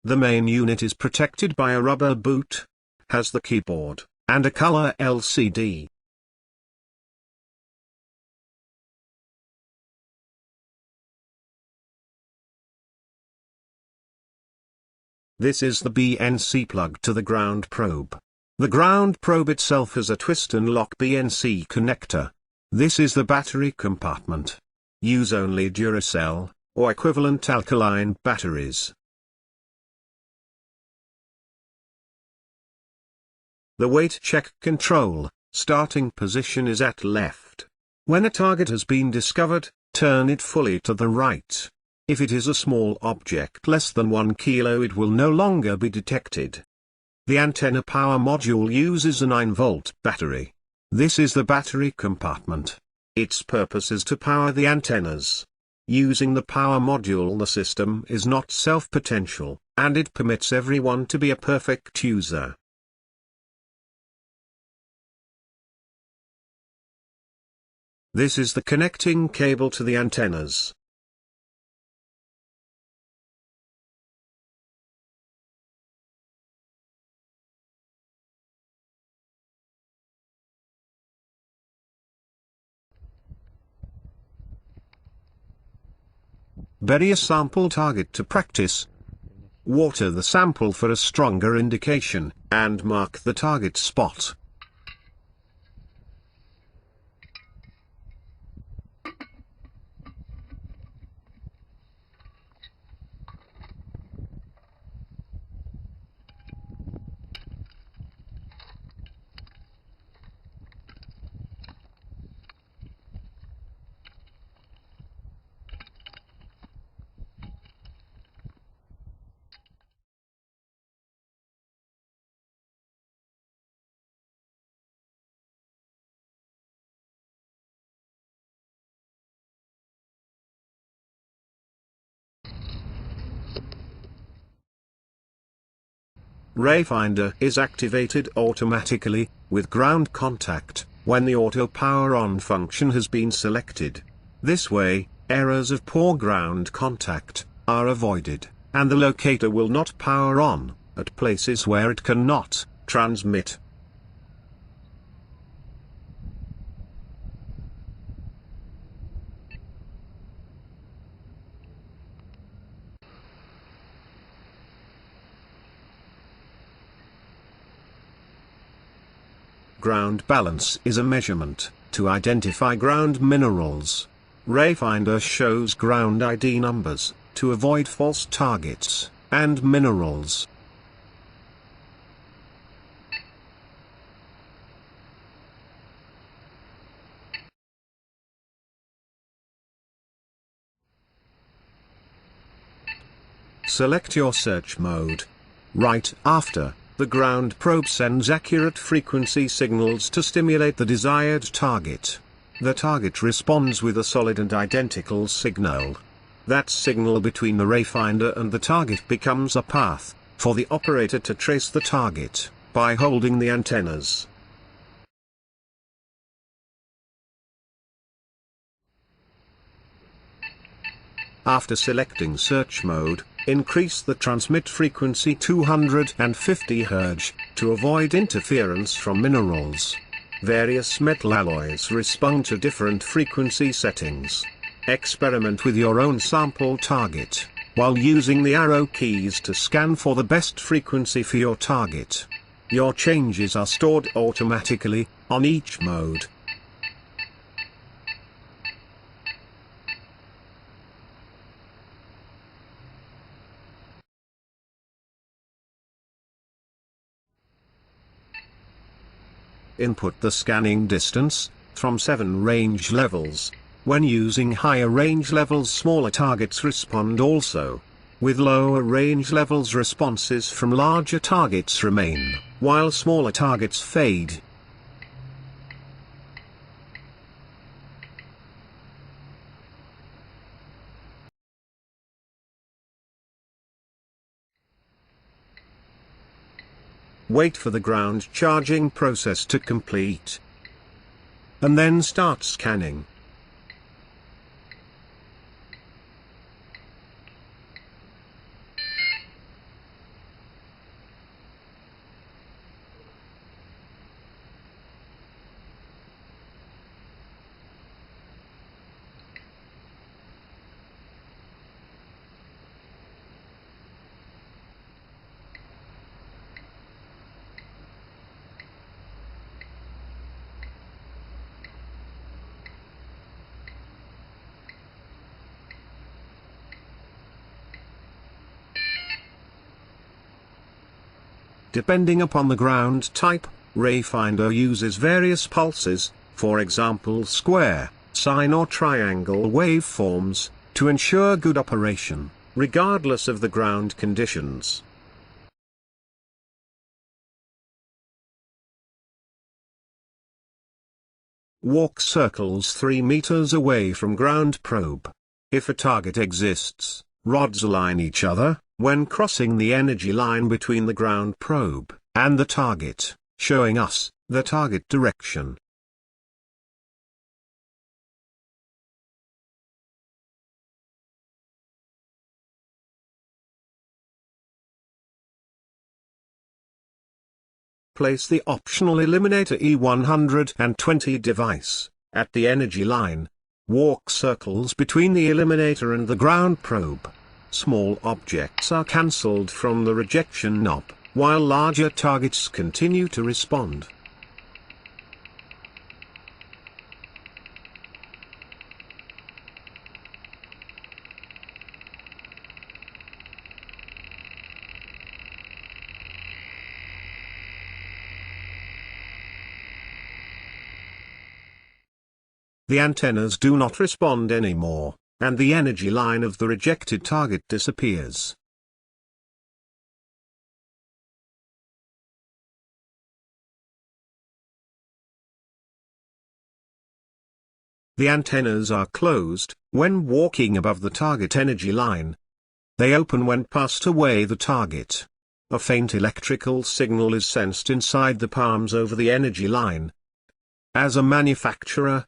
The main unit is protected by a rubber boot, has the keyboard, and a color LCD. This is the BNC plug to the ground probe. The ground probe itself has a twist and lock BNC connector. This is the battery compartment. Use only Duracell, or equivalent alkaline batteries. The weight check control, starting position is at left. When a target has been discovered, turn it fully to the right. If it is a small object less than 1 kilo, it will no longer be detected. The antenna power module uses a 9-volt battery. This is the battery compartment. Its purpose is to power the antennas. Using the power module, the system is not self-potential, and it permits everyone to be a perfect user. This is the connecting cable to the antennas. Bury a sample target to practice. Water the sample for a stronger indication, and mark the target spot. Rayfinder is activated automatically, with ground contact, when the auto power on function has been selected. This way, errors of poor ground contact are avoided, and the locator will not power on at places where it cannot transmit. Ground balance is a measurement to identify ground minerals. Rayfinder shows ground ID numbers to avoid false targets and minerals. Select your search mode. Right after, the ground probe sends accurate frequency signals to stimulate the desired target. The target responds with a solid and identical signal. That signal between the Rayfinder and the target becomes a path for the operator to trace the target by holding the antennas. After selecting search mode, increase the transmit frequency 250 Hz, to avoid interference from minerals. Various metal alloys respond to different frequency settings. Experiment with your own sample target, while using the arrow keys to scan for the best frequency for your target. Your changes are stored automatically, on each mode. Input the scanning distance, from 7 range levels. When using higher range levels, smaller targets respond also. With lower range levels, responses from larger targets remain, while smaller targets fade. Wait for the ground charging process to complete, and then start scanning. Depending upon the ground type, Rayfinder uses various pulses, for example square, sine or triangle waveforms, to ensure good operation, regardless of the ground conditions. Walk circles 3 meters away from ground probe. If a target exists, rods align each other when crossing the energy line between the ground probe and the target, showing us the target direction. Place the optional Eliminator E120 device at the energy line. Walk circles between the Eliminator and the ground probe. Small objects are cancelled from the rejection knob, while larger targets continue to respond. The antennas do not respond anymore, and the energy line of the rejected target disappears. The antennas are closed when walking above the target energy line. They open when passed away the target. A faint electrical signal is sensed inside the palms over the energy line. As a manufacturer,